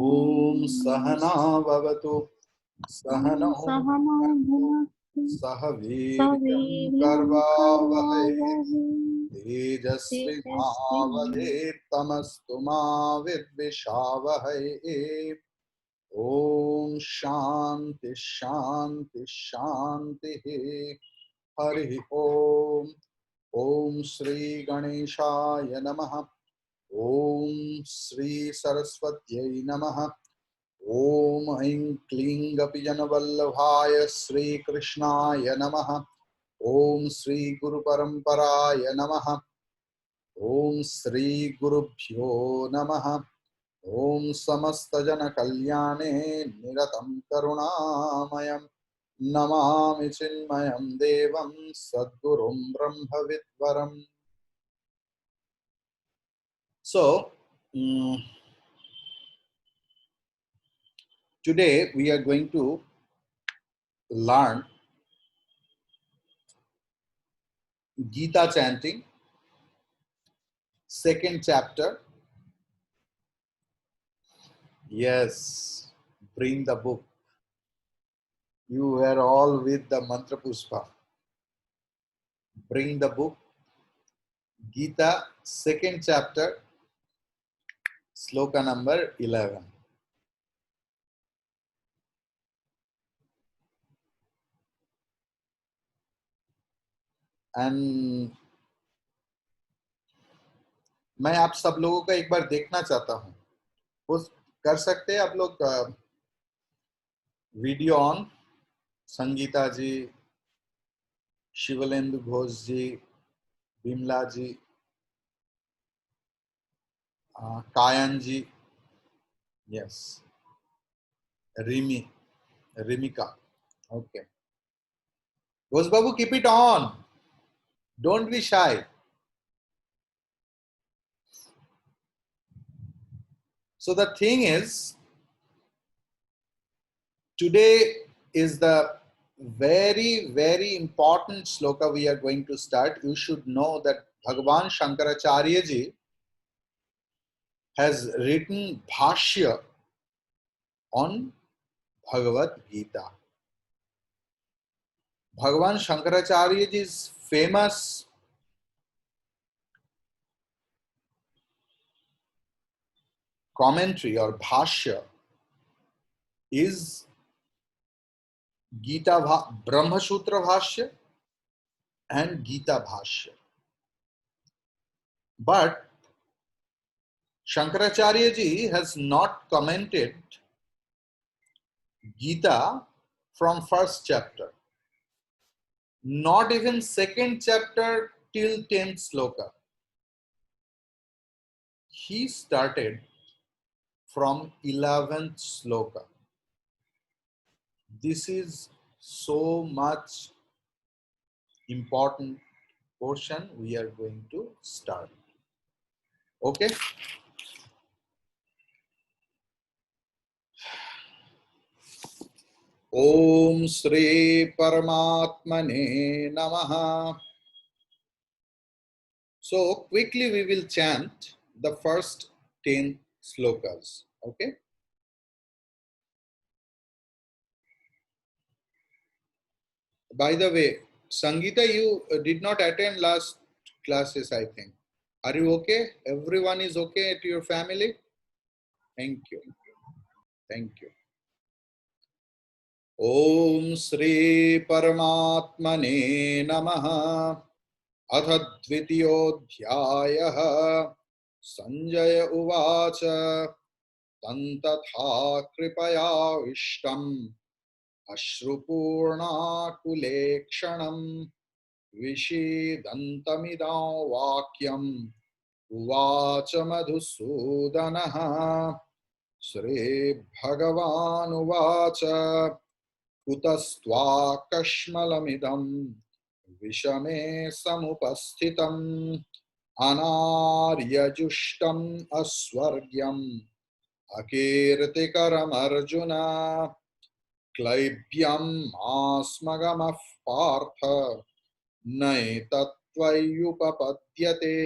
ॐ सहना भवतु सहनौ भुनक्तु सह वीर्यं कर्वावहै तेजस्विनावधीतमस्तु मा विद्विषावहै। ॐ शान्ति शान्ति शान्तिः। हरि ओम। ओम श्री गणेशाय नमः। ओम श्री सरस्वत्यै नमः। ओम ऐं क्लीं गपिजनवल्लभाय श्रीकृष्णाय नमः। ओम श्री गुरुपरम्पराय नमः। ओम श्री गुरुभ्यो नमः। ओम समस्तजनकल्याणे निरतं करुणामयं नमामि चिन्मयं देवं सद्गुरुं ब्रह्मविद्वरम्। So today we are going to learn Gita chanting, second chapter. Yes, bring the book. You were all with the mantra pushpa. Bring the book. Gita, second chapter, sloka number 11. And मैं आप सब लोगों का एक बार देखना चाहता हूँ। वो कर सकते हैं आप लोग video on? Sangeeta ji, Shivlendu Ghosh ji, Bimla ji, Kayan ji, yes, Rimika, okay. Ghosh babu, keep it on, don't be shy. So the thing is, today is the very important sloka we are going to start. You should know that Bhagavan Shankaracharya ji has written Bhashya on Bhagavad Gita. Bhagavan Shankaracharya ji's famous commentary or Bhashya is Gita Brahma Sutra Bhashya and Gita Bhashya. But Shankaracharya ji has not commented Gita from first chapter, not even second chapter till 10th sloka. He started from 11th sloka. This is so much important portion we are going to start. Okay? Om Shri Paramatmane Namaha. So quickly we will chant the first 10 slokas. Okay? By the way, Sangeeta, you did not attend last classes, I think. Are you okay? Everyone is okay at your family? Thank you. Thank you. Om Shri Paramatmane Namaha. Atha Dvitiyodhyayah. Sanjaya Uvacha. Tantatha Kripaya Vishtam. Ashrupurna Kulekshanam. Vishidantamidam Vakyam. Uvacha Madhusudanaha. Shri Bhagavan Uvacha. Kutastva Vishame Samupasthitam Anaryajustam Aswargyam Akirtikaram Arjuna Klaibyam Asmagamaf Partha Naitat त्वय्युपपद्यते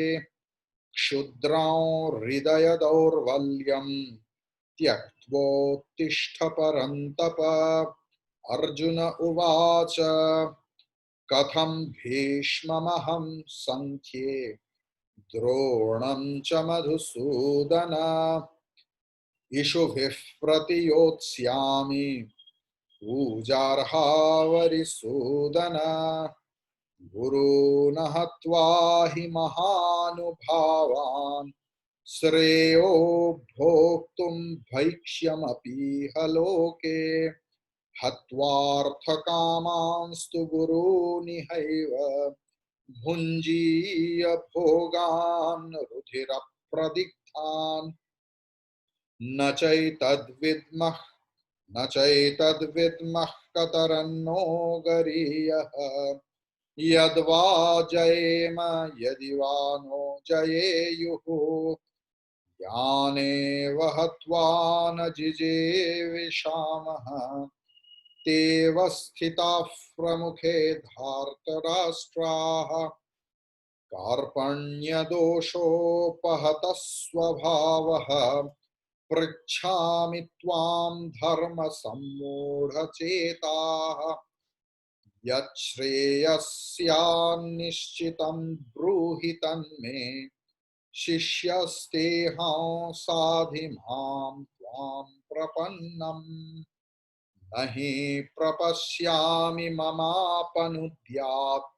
क्षुद्रां हृदय दौर्बल्यं त्यक्त्वोत्तिष्ठ परन्तप अर्जुन उवाच कथं भीष्ममहं संख्ये द्रोणं च मधुसूदन इषुभिः प्रतियोत्स्यामि पूजार्हावरिसूदन गुरून् हत्वा हि महानुभावान् श्रेयो भोक्तुं भैक्ष्यमपीह लोके हत्वार्थकामांस्तु गुरूनिहैव भुञ्जीय भोगान् रुधिरप्रदिग्धान् न चैतद्विद्मः कतरन्नो गरीयः यद्वा जयेम यदि वा नो जयेयुः यानेव हत्वा न जिजेविषामः तेव स्थिताः प्रमुखे धार्तराष्ट्राः कार्पण्यदोषोपहतः स्वभावः पृच्छामि त्वां धर्मसम्मूढचेताः यच्छ्रेयस्यान्निश्चितं ब्रूहि तन्मे शिष्यस्तेऽहं साधि मां त्वां प्रपन्नम् न हि प्रपश्यामि ममापनुद्यात्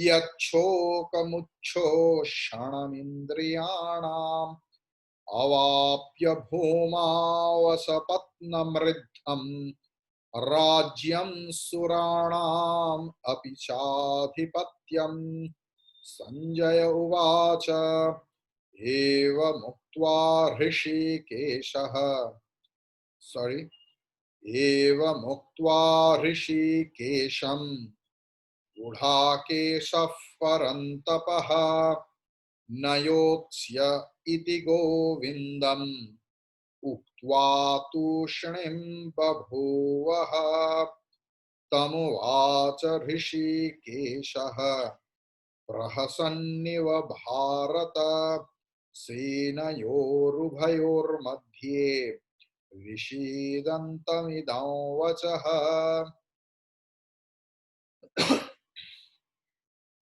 यच्छोकमुच्छोषणमिन्द्रियाणाम् अवाप्य भूमावसपत्नमृद्धम् राज्यं सुराणाम् अपि चाधिपत्यम् संजय उवाच एवमुक्त्वा ऋषिकेशः एवमुक्त्वा ऋषिकेशं गुडाकेशः परन्तपः न योत्स्य इति गोविन्दम् उक्त्वा तूष्णीं बभूवः तमुवाच ऋषिकेशः प्रहसन्निव भारत सेनयोरुभयोर्मध्ये विषीदन्तमिदं वचः.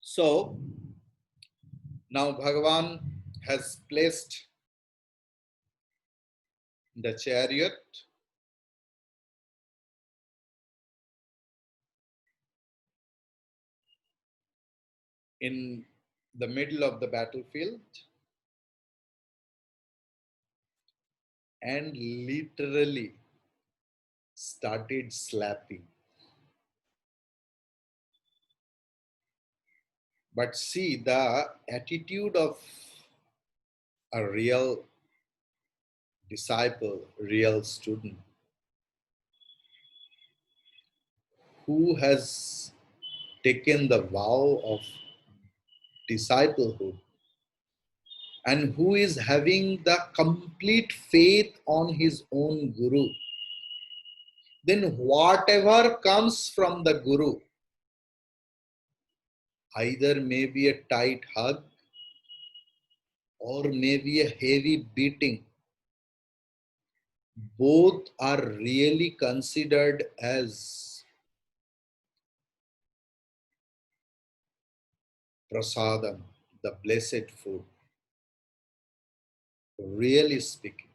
So now Bhagavan has placed the chariot in the middle of the battlefield and literally started slapping. But see the attitude of a real disciple, real student who has taken the vow of disciplehood and who is having the complete faith on his own guru. Then whatever comes from the guru, either maybe a tight hug or maybe a heavy beating, both are really considered as prasadam, the blessed food. Really speaking.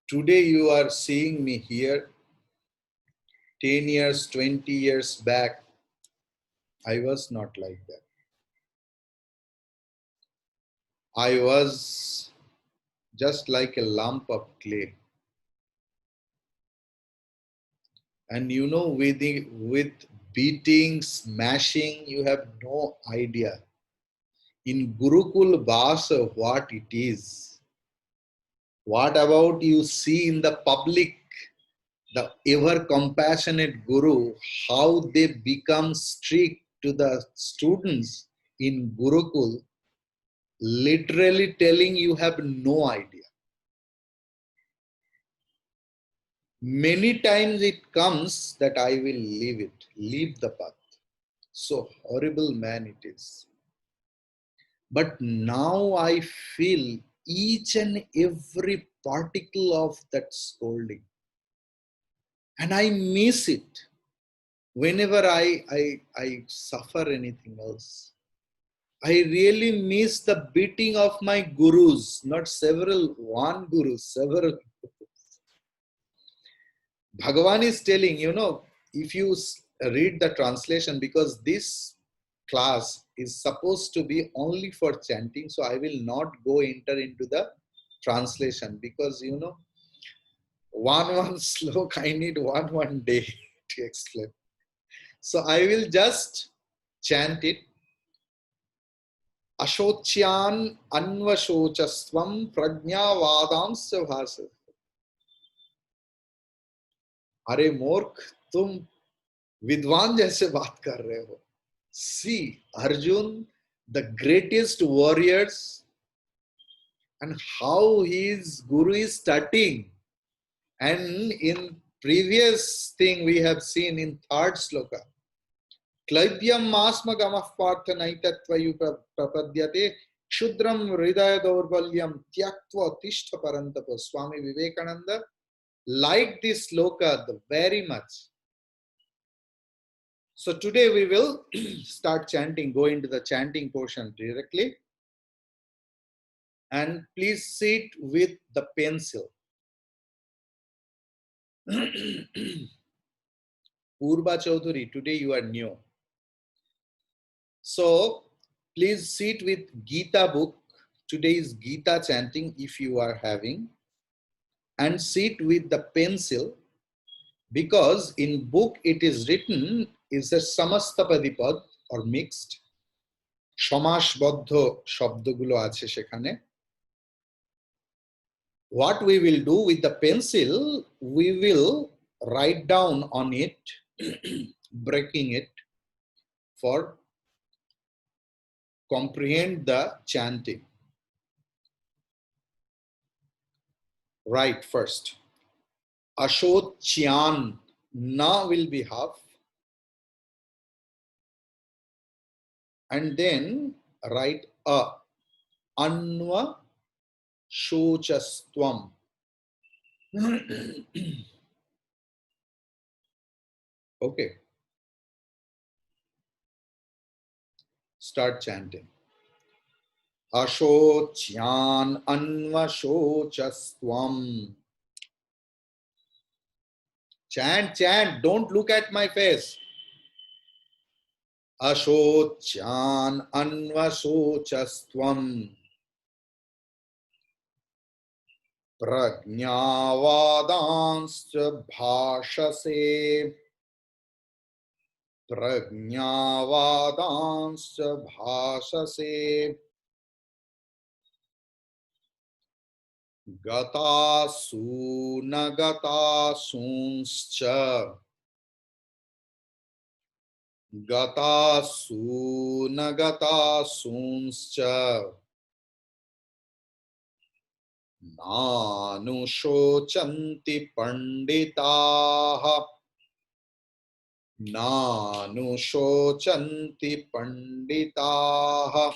Today you are seeing me here. 10 years, 20 years back, I was not like that. I was just like a lump of clay. And you know, with beating, smashing, you have no idea. In Gurukul Bhasa, what it is. What about you see in the public, the ever compassionate Guru, how they become strict to the students in Gurukul, literally telling you have no idea. Many times it comes that I will leave the path. So horrible man it is. But now I feel each and every particle of that scolding. And I miss it whenever I suffer anything else. I really miss the beating of my gurus, not one guru, several. Bhagavan is telling, if you read the translation, because this class is supposed to be only for chanting, so I will not enter into the translation because, one slok, I need one day to explain. So I will just chant it. Ashocyan anvashocastvam prajnavadansya bhasa. अरे मूर्ख, तुम विद्वान जैसे बात कर रहे हो. See, Arjun, the greatest warriors, and how his guru is starting. And in previous thing we have seen in third sloka, Klaibyam masma gamah partha naitatvayu Kshudram hridaya daurbalyam tyaktva tishtha parantapa. Swami Vivekananda liked this sloka very much. So today we will start chanting, go into the chanting portion directly. And please sit with the pencil. Purba Chaudhary, today you are new. So please sit with Gita book. Today is Gita chanting if you are having. And sit with the pencil because in book it is written is a Samastapadipad or mixed. সমাসবদ্ধ শব্দগুলো আছে সেখানে. What we will do with the pencil, we will write down on it, breaking it for comprehend the chanting. Right first. Ashocyan, na will be half. And then write a. Anva shochastvam. Okay. Start chanting. Ashocyan anva shochastvam. Chant, chant. Don't look at my face. Ashocyan anvasochastvam prajnavadanscha bhashase prajnavadanscha bhashase gatasu nagatasuncha gatasu nagatasuncha nanushocanti panditaha nanushocanti panditaha.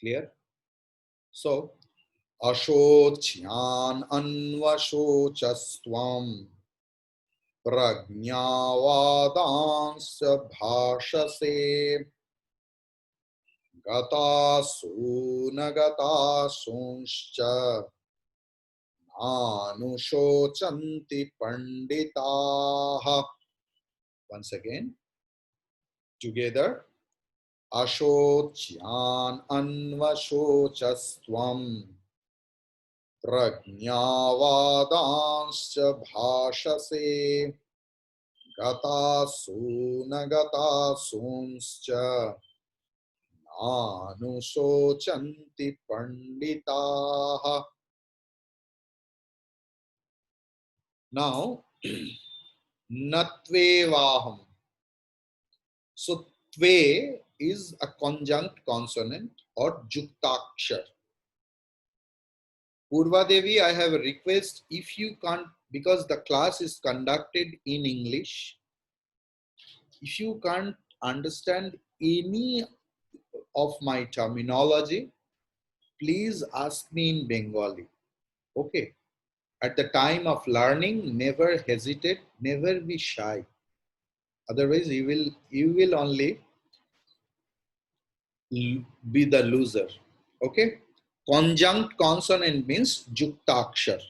Clear? So ashocyan anvashochastvam prajnavadansya bhashase gatasu nagatasuncha nanushocanti panditaha. Once again, together. Ashocyan anvashochastvam prajnavadanscha bhashase gatasu nagatasuncha nanushocanti panditaha. Now, natvevaham. So, tve is a conjunct consonant or juktakshar. Purva Devi, I have a request. If you can't, because the class is conducted in English, if you can't understand any of my terminology, please ask me in Bengali. Okay. At the time of learning, never hesitate, never be shy. Otherwise, you will only be the loser. Okay. Conjunct consonant means juktakshar.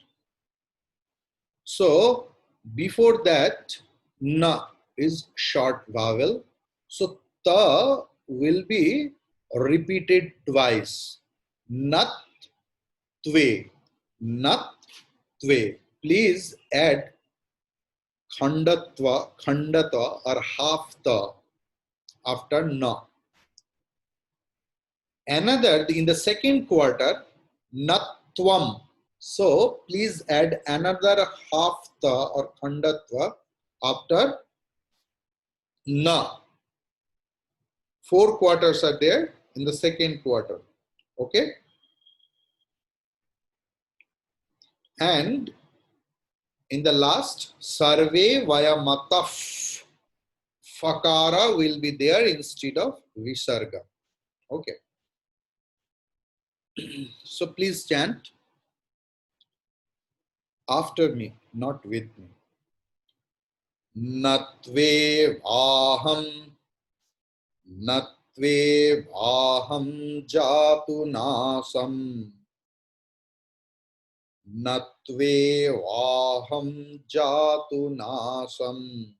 So before that, na is short vowel. So ta will be repeated twice. Nat tve. Nat tve. Please add khandata or half ta after na. Another in the second quarter, natvam. So please add another half ta or khandatva after na. 4 quarters are there in the second quarter. Okay. And in the last, sarve vaya mataf. Fakara will be there instead of visarga. Okay. So please chant after me, not with me. Natve aham. Natve aham jatu nasam. Natve aham jatu nasam.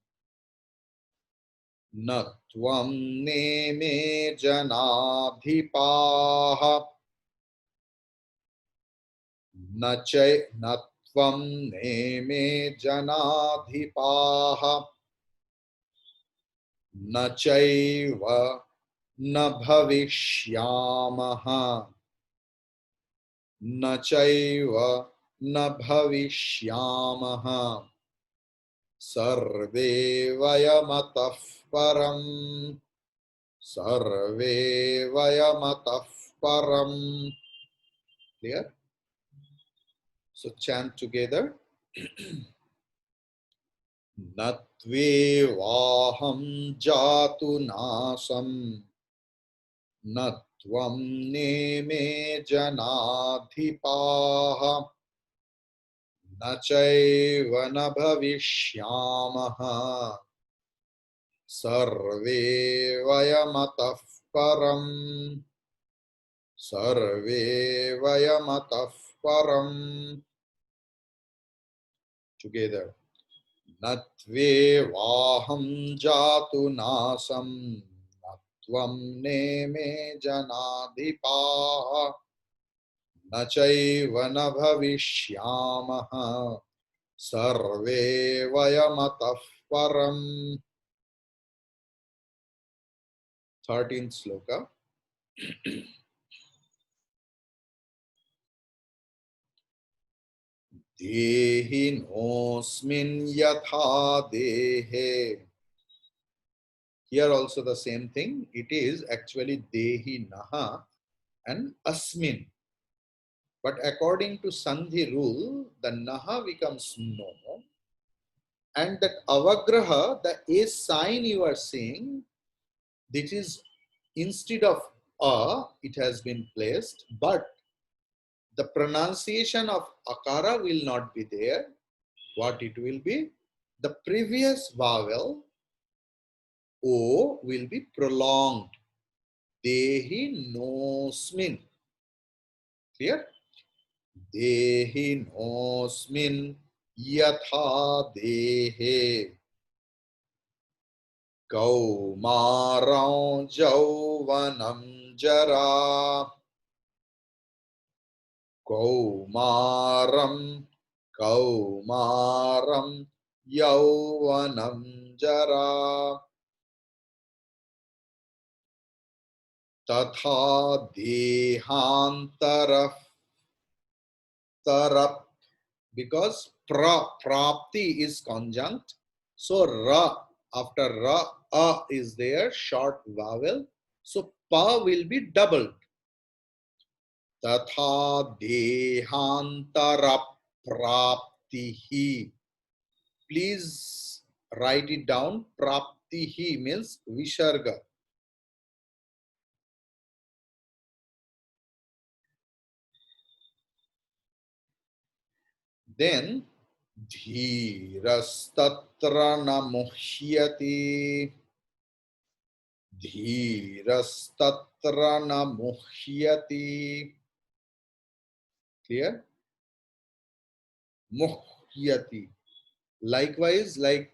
Natvam neme janadhipaha. Natvam neme janadhipaha. Nachaiva na bhavishyamaha. Nachaiva na bhavishyamaha. Sarve vayamatah param. Sarve vayamatah param. Clear? So chant together. Natve vaham jatu nasam. Natvam neme janadhipaha. Nachaiva na bhavishyamaha. Sarve vayamatah param. Sarve vayamatah param. Together. Natve vaham jatu nasam. Natvam neme janadhipaha. Nachaiva na bhavishyamaha. Sarve vayamatah param. 13th sloka. Dehinosmin yatha dehe. Here also the same thing. It is actually dehi naha and asmin. But according to Sandhi rule, the naha becomes no. And that avagraha, the a sign you are seeing, this is instead of a, it has been placed, but the pronunciation of akara will not be there. What it will be? The previous vowel o will be prolonged. Dehi nosmin. Clear? Dehi nosmin yatha dehe. Kaumaram jauvanam jara. Kaumaram yauvanam jara. Tatha dehantara tarap, because prapti is conjunct. So ra, after ra, a is there, short vowel. So pa will be doubled. तथा देहांतरा praptihi. Please write it down. Praptihi means visarga. Then धीरस्तत्र न मुह्यति. धीरस्तत्र न मुह्यति. Clear? Muhyati. Likewise, like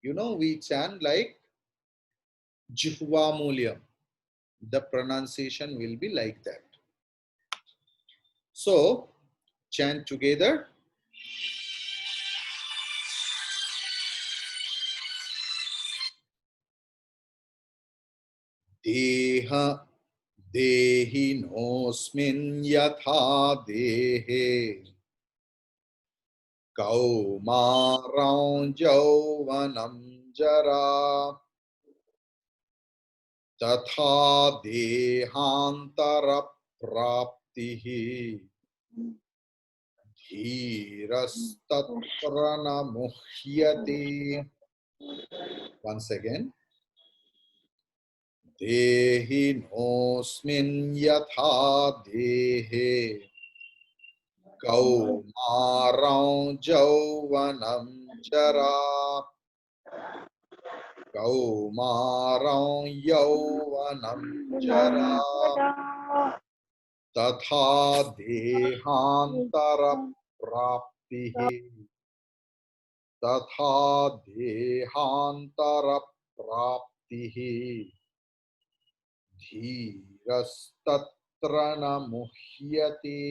we chant like Jihva Mulyam. The pronunciation will be like that. So, chant together. Deha dehinosmin yatha dehe. Kaumaram jauvanam jara. तथा देहांतर प्राप्तिः धीरस्तत्र न मुह्यति. Once again. देहिनोऽस्मिन् यथा देहे कौमारं यौवनं जरा. कौमारं यौवनं जरा. तथा देहांतर प्राप्तिः. तथा देहांतर प्राप्तिः धीरस्तत्र न मुह्यति.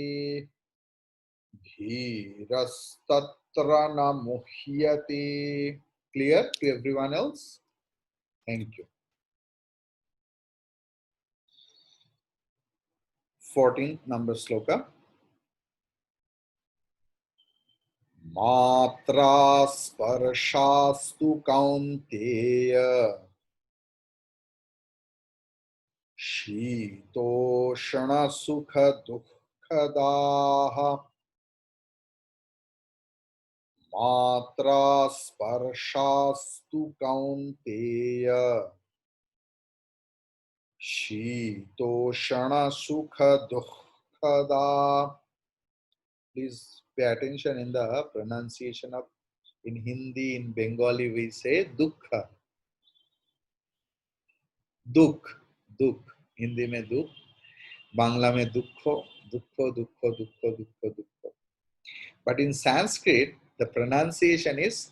धीरस्तत्र न मुह्यति. Clear to everyone else? Thank you. 14th number sloka. मात्रा स्पर्शास्तु कौन्तेय शीतोष्ण सुख दुःखदाः. मात्रा स्पर्शास्तु कौन्तेय शीतोष्ण सुख दुःखदा. Please pay attention in the pronunciation of, in Hindi, in Bengali we say dukha. दुख. दुख हिंदी में दुख, बांग्ला में दुखो. दुखो दुखो दुखो दुखो दुखो. But in Sanskrit the pronunciation is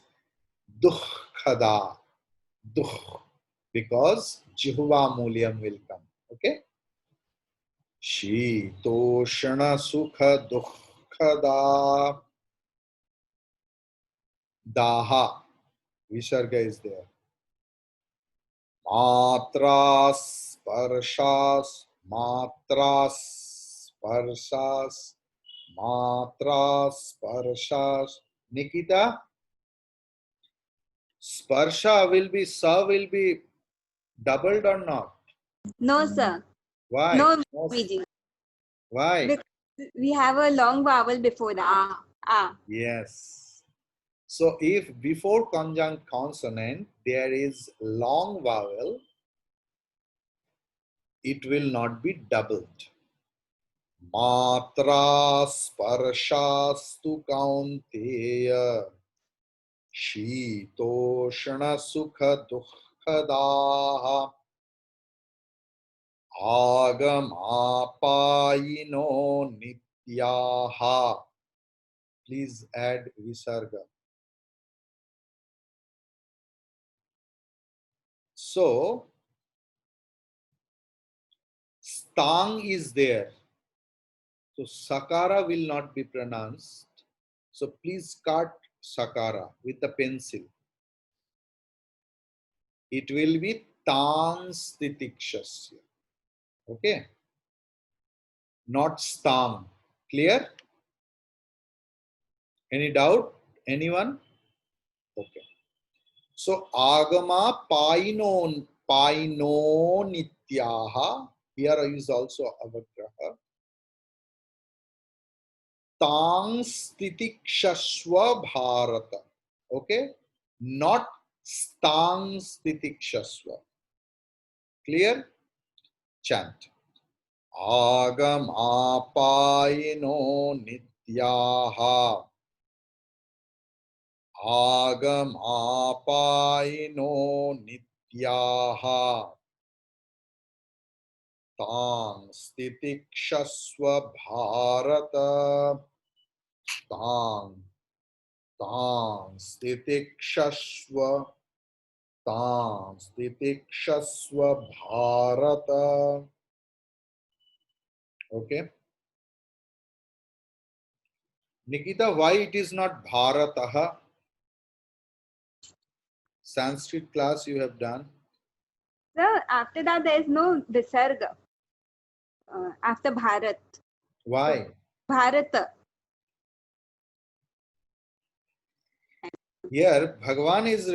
dukhada. Dukh, because jihva mulyam will come. Okay. शीतोष्ण सुख दुःखदा. Daha, visarga is there. Matras sparshas. Matras sparshas. Matras sparshas. Nikita, sparsha will be, sa will be doubled or not? No, sir. Why? No, Viji. Why? Because we have a long vowel before the ah. Ah. Yes. So if before conjunct consonant there is long vowel, it will not be doubled. Matra sparshastu kaunteya शीतोष्ण सुख दुःखदाः. आगमापायिनो नित्याः. Please add visarga. So stang is there, so sakara will not be pronounced. So please cut sakara with the pencil. It will be tans titikshasya. Okay, not stam. Clear? Any doubt? Anyone? Okay. So agama paino nityaha. Here is also avagraha. Tangs titikshasva bharata. Okay? Not stangs titikshasva. Clear? Chant. Agam apayino nityaha. Agam apayino nityaha. Tangs titikshasva bharata. Tang. Tangs titikshasva. Tangs titikshasva bharata. Okay. Nikita, why it is not Bharataha? Sanskrit class you have done. So after that, there is no visarga after Bharat. Why? Bharata. Here, Bhagavan is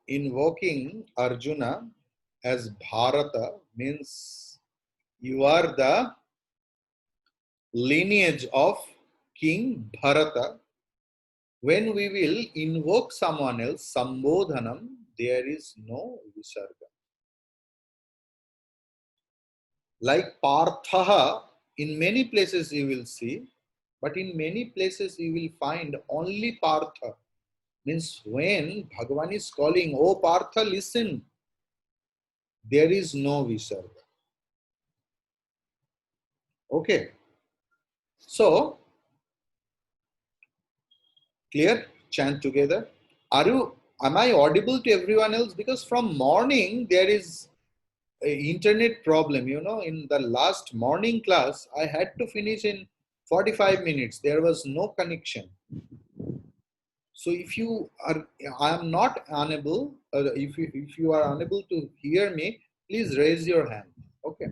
invoking Arjuna as Bharata, means you are the lineage of King Bharata. When we will invoke someone else, Sambodhanam, there is no Visarga. Like Parthaha, in many places you will see, but in many places you will find only Partha. Means when Bhagavan is calling, oh Partha, listen, there is no Visarga. Okay. So, clear? Chant together. Am I audible to everyone else? Because from morning there is an internet problem. In the last morning class, I had to finish in 45 minutes. There was no connection. So if you are, I am not unable, if you are unable to hear me, please raise your hand. Okay.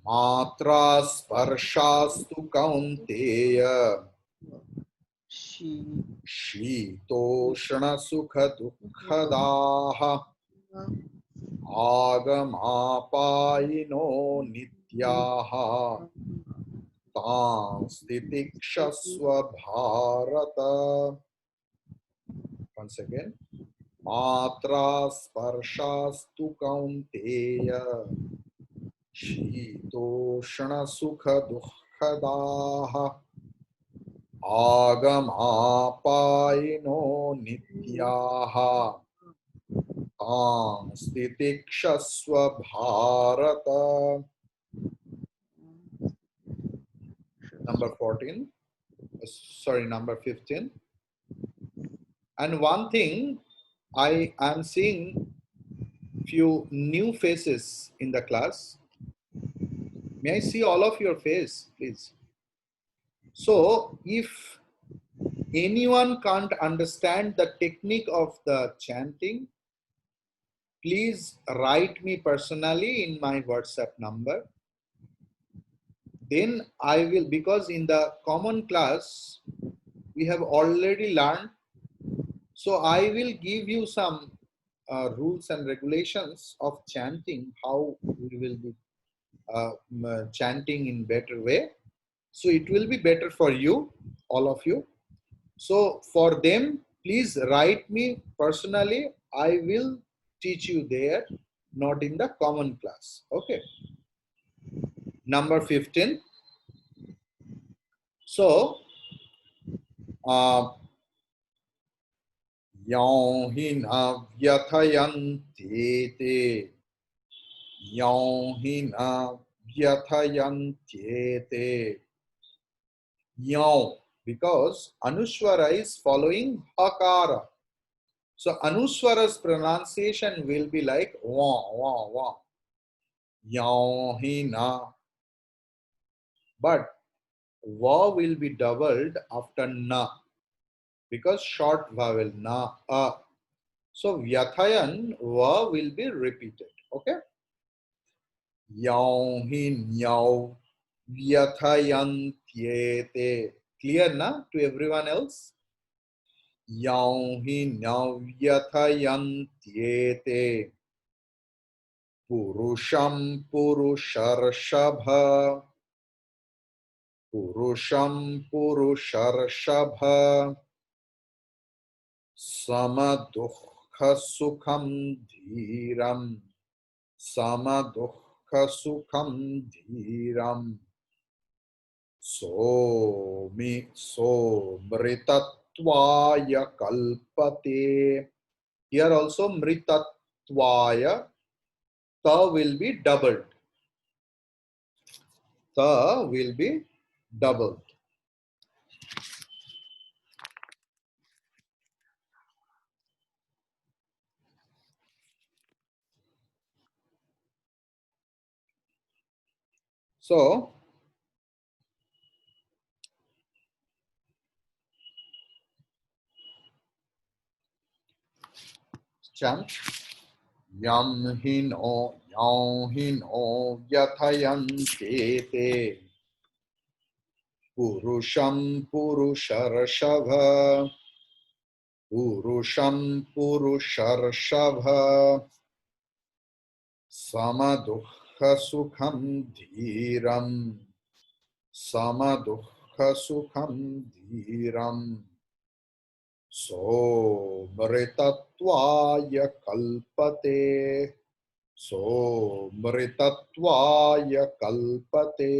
Matra sparshastu kaunteya शीतोष्ण सुख दुःखदाः आगमापायिनो नित्याः तांस् तितिक्षस्व Bharat. Once again. मात्रा स्पर्शास्तु कौन्तेय शीतोष्ण सुख दुःखदाः आगमापायिनो नित्याः तांस् तितिक्षस्व Bharat. Number 14. Sorry, number 15. And one thing, I am seeing few new faces in the class. May I see all of your face, please? So, if anyone can't understand the technique of the chanting, please write me personally in my WhatsApp number. Then I will, because in the common class, we have already learned. So I will give you some rules and regulations of chanting, how we will be chanting in better way. So it will be better for you, all of you. So for them, please write me personally. I will teach you there, not in the common class. Okay. Number 15. So, यौं हि न व्यथयन्त्येते यौं हि न व्यथयन्त्येते. Yau, because Anuswara is following Hakara. So Anuswara's pronunciation will be like Wa, Wa, Wa. Yau hi na. But Va will be doubled after Na, because short vowel Na, A. So Vyathayan, Va will be repeated. Okay? Yau hi nyau Vyathayantyete. Clear na to everyone else? Yau hi nyau Vyathayantyete. Purusham Purusharashabha. Purusham Purusharashabha. Samadukha Sukham Dhiram. Samadukha Sukham Dhiram. Mritatvaya kalpate. Here also mritatvaya, ta will be doubled. Ta will be doubled. So, chant. Yam hino yathayante purusham purusharashabha. Purusham purusharashabha. Samadukha sukham dhiram. Samadukha sukham dhiram. Mritatvaya kalpate. Mritatvaya kalpate.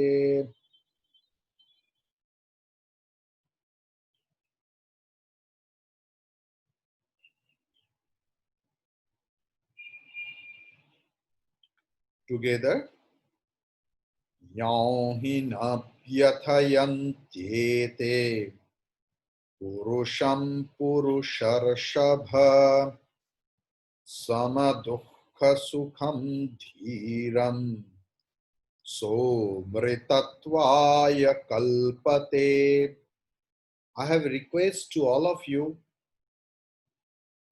Together. Yauhinapyathayantete purusham purusharashabha samadukha sukham dhiram mritatvaya kalpate. I have a request to all of you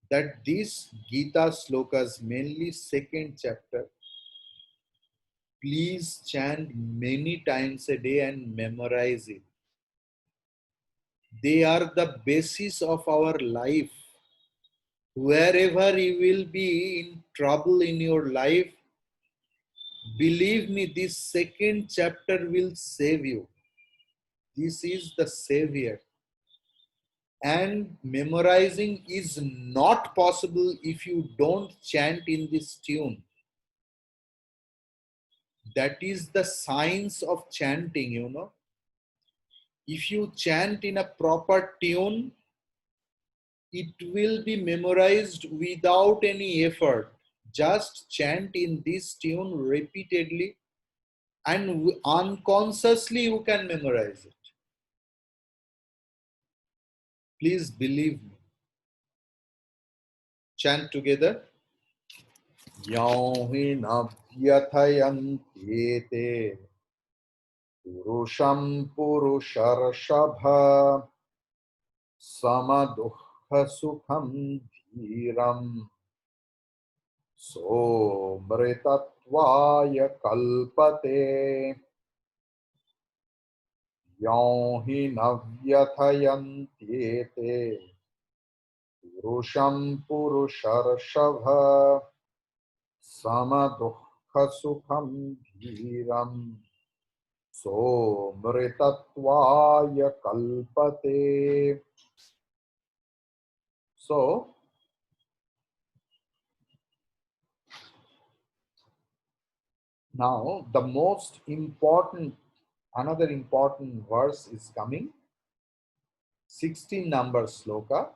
that these Gita slokas, mainly second chapter, please chant many times a day and memorize it. They are the basis of our life. Wherever you will be in trouble in your life, believe me, this second chapter will save you. This is the savior. And memorizing is not possible if you don't chant in this tune. That is the science of chanting, you know. If you chant in a proper tune, it will be memorized without any effort. Just chant in this tune repeatedly and unconsciously you can memorize it. Please believe me. Chant together. Yauhinabhyathayantete purusham purusharashabha samadukha sukham dhiram mritatvaya kalpate. Yauhinavyathayantete purusham purusharashabha samadukha sukham dhiram mritatvaya kalpate. So, now the most important, another important verse is coming. 16 number sloka.